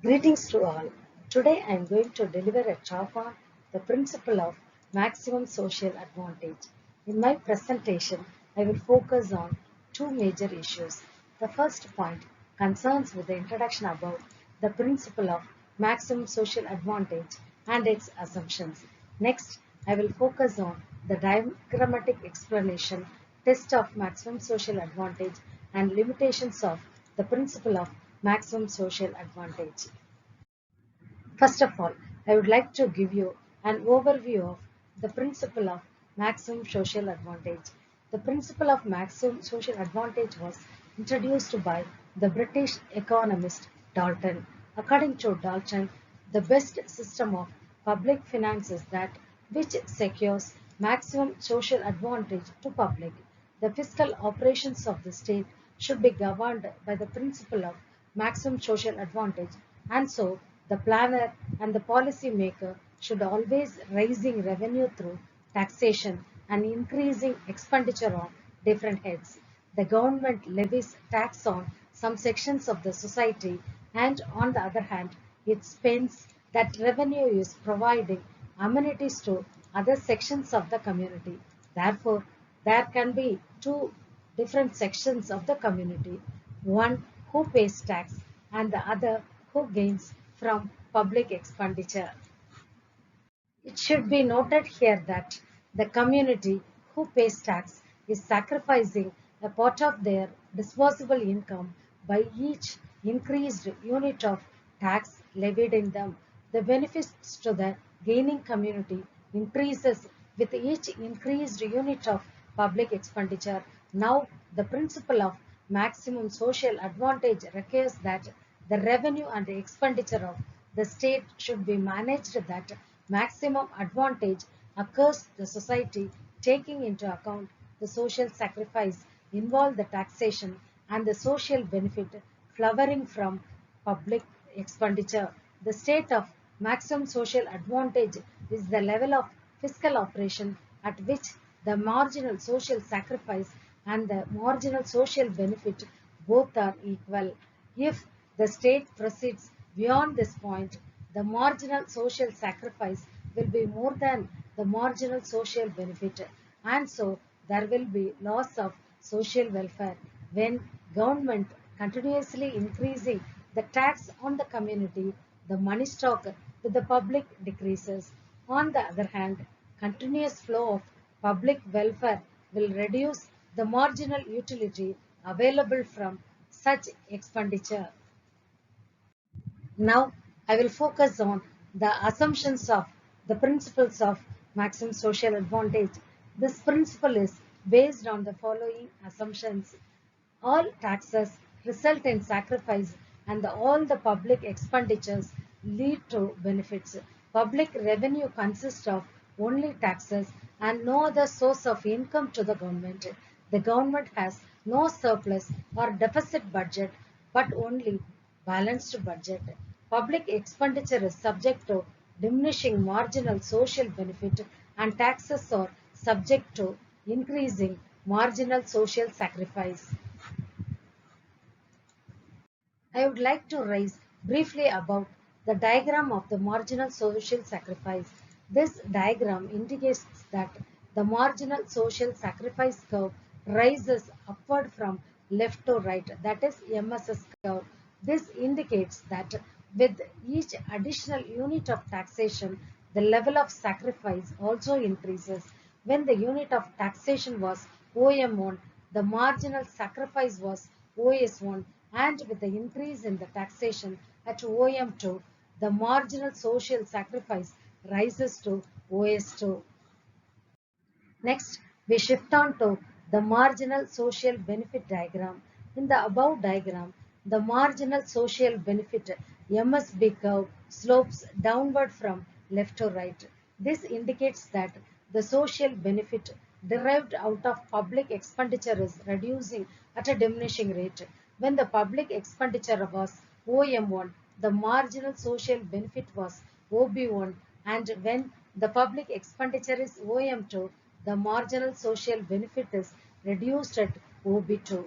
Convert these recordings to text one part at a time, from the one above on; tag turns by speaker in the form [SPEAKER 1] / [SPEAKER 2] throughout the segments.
[SPEAKER 1] Greetings to all. Today I am going to deliver a talk on the principle of maximum social advantage. In my presentation, I will focus on two major issues. The first point concerns with the introduction about the principle of maximum social advantage and its assumptions. Next, I will focus on the diagrammatic explanation, test of maximum social advantage, and limitations of the principle of maximum social advantage. First of all, I would like to give you an overview of the principle of maximum social advantage. The principle of maximum social advantage was introduced by the British economist Dalton. According to Dalton, the best system of public finance is that which secures maximum social advantage to public. The fiscal operations of the state should be governed by the principle of maximum social advantage, and so the planner and the policy maker should always raising revenue through taxation and increasing expenditure on different heads. The government levies tax on some sections of the society, and on the other hand, it spends that revenue is providing amenities to other sections of the community. Therefore, there can be two different sections of the community, one who pays tax and the other who gains from public expenditure. It should be noted here that the community who pays tax is sacrificing a part of their disposable income by each increased unit of tax levied in them. The benefits to the gaining community increases with each increased unit of public expenditure. Now, the principle of maximum social advantage requires that the revenue and the expenditure of the state should be managed that maximum advantage occurs to the society, taking into account the social sacrifice involved the taxation and the social benefit flowering from public expenditure. The state of maximum social advantage is the level of fiscal operation at which the marginal social sacrifice and the marginal social benefit both are equal. If the state proceeds beyond this point, the marginal social sacrifice will be more than the marginal social benefit, and so there will be loss of social welfare when government continuously increasing the tax on the community, the money stock with the public decreases. On the other hand, continuous flow of public welfare will reduce the marginal utility available from such expenditure. Now, I will focus on the assumptions of the principles of maximum social advantage. This principle is based on the following assumptions. All taxes result in sacrifice, and all the public expenditures lead to benefits. Public revenue consists of only taxes and no other source of income to the government. The government has no surplus or deficit budget but only balanced budget. Public expenditure is subject to diminishing marginal social benefit, and taxes are subject to increasing marginal social sacrifice. I would like to raise briefly about the diagram of the marginal social sacrifice. This diagram indicates that the marginal social sacrifice curve rises upward from left to right, that is MSS curve. This indicates that with each additional unit of taxation, the level of sacrifice also increases. When the unit of taxation was OM1, the marginal sacrifice was OS1, and with the increase in the taxation at OM2, the marginal social sacrifice rises to OS2. Next, we shift on to the marginal social benefit diagram. In the above diagram, the marginal social benefit MSB curve slopes downward from left to right. This indicates that the social benefit derived out of public expenditure is reducing at a diminishing rate. When the public expenditure was OM1, the marginal social benefit was OB1, and when the public expenditure is OM2, the marginal social benefit is reduced at OB2.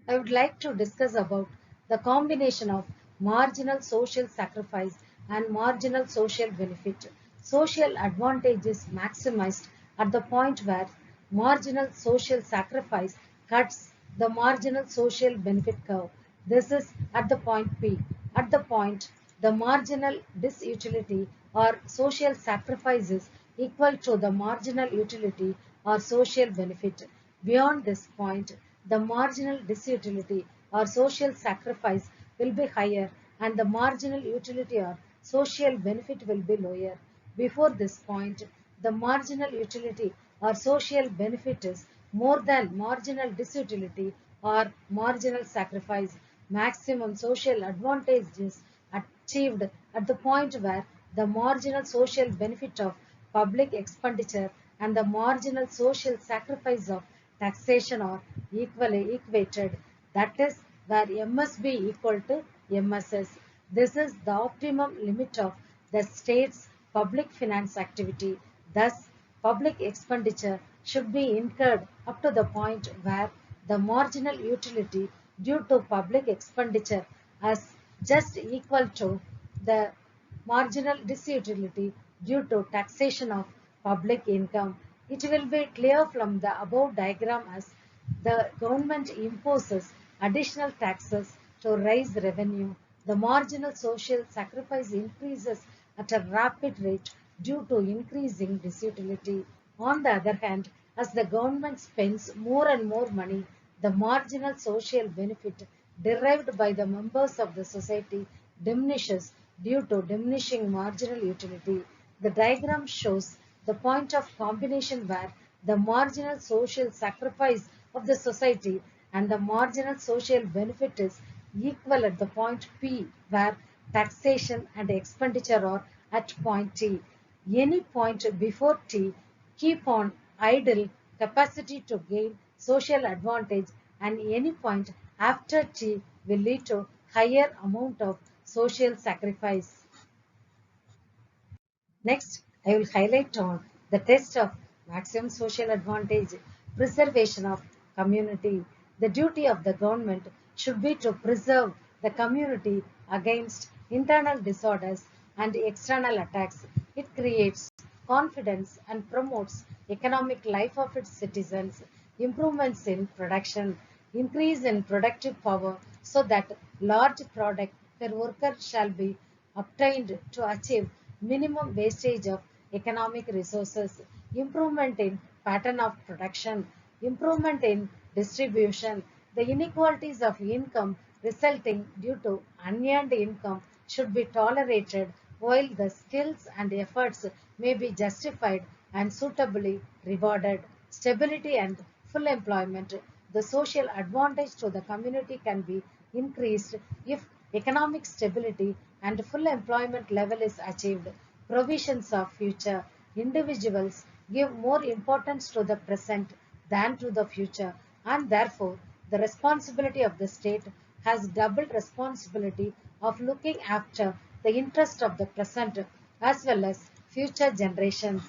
[SPEAKER 1] I would like to discuss about the combination of marginal social sacrifice and marginal social benefit. Social advantage is maximized at the point where marginal social sacrifice cuts the marginal social benefit curve. This is at the point P. At the point, the marginal disutility or social sacrifice is equal to the marginal utility or social benefit. Beyond this point, the marginal disutility or social sacrifice will be higher and the marginal utility or social benefit will be lower. Before this point, the marginal utility or social benefit is more than marginal disutility or marginal sacrifice. Maximum social advantage is achieved at the point where the marginal social benefit of public expenditure and the marginal social sacrifice of taxation are equally equated. That is where MSB equal to MSS. This is the optimum limit of the state's public finance activity. Thus, public expenditure should be incurred up to the point where the marginal utility due to public expenditure is just equal to the marginal disutility due to taxation of public income. It will be clear from the above diagram as the government imposes additional taxes to raise revenue. The marginal social sacrifice increases at a rapid rate due to increasing disutility. On the other hand, as the government spends more and more money, the marginal social benefit derived by the members of the society diminishes due to diminishing marginal utility. The diagram shows the point of combination where the marginal social sacrifice of the society and the marginal social benefit is equal at the point P where taxation and expenditure are at point T. Any point before T keep on idle capacity to gain social advantage and any point after T will lead to higher amount of social sacrifice. Next, I will highlight on the test of maximum social advantage, preservation of community. The duty of the government should be to preserve the community against internal disorders and external attacks. It creates confidence and promotes economic life of its citizens, improvements in production, increase in productive power so that large product per worker shall be obtained to achieve minimum wastage of economic resources, improvement in pattern of production, improvement in distribution, the inequalities of income resulting due to unearned income should be tolerated while the skills and efforts may be justified and suitably rewarded. Stability and full employment. The social advantage to the community can be increased if economic stability and full employment level is achieved. Provisions of future. Individuals give more importance to the present than to the future, and therefore the responsibility of the state has double responsibility of looking after the interest of the present as well as future generations.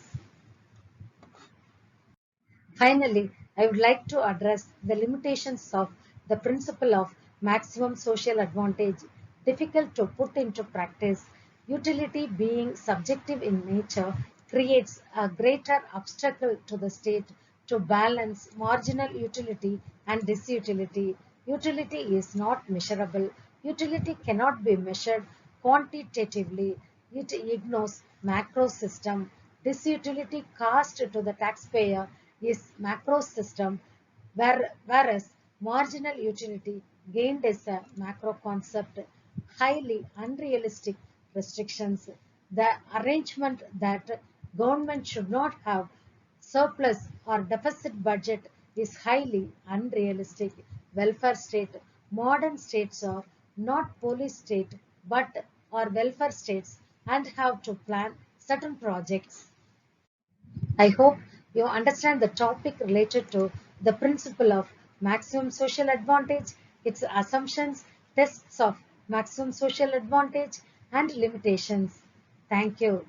[SPEAKER 1] Finally, I would like to address the limitations of the principle of maximum social advantage, difficult to put into practice. Utility being subjective in nature creates a greater obstacle to the state to balance marginal utility and disutility. Utility is not measurable. Utility cannot be measured quantitatively. It ignores macro system. Disutility cost to the taxpayer is macro system, whereas marginal utility gained is a macro concept, highly unrealistic restrictions. The arrangement that government should not have surplus or deficit budget is highly unrealistic. Welfare state. Modern states are not police state but are welfare states and have to plan certain projects. I hope you understand the topic related to the principle of maximum social advantage, its assumptions, tests of maximum social advantage, and limitations. Thank you.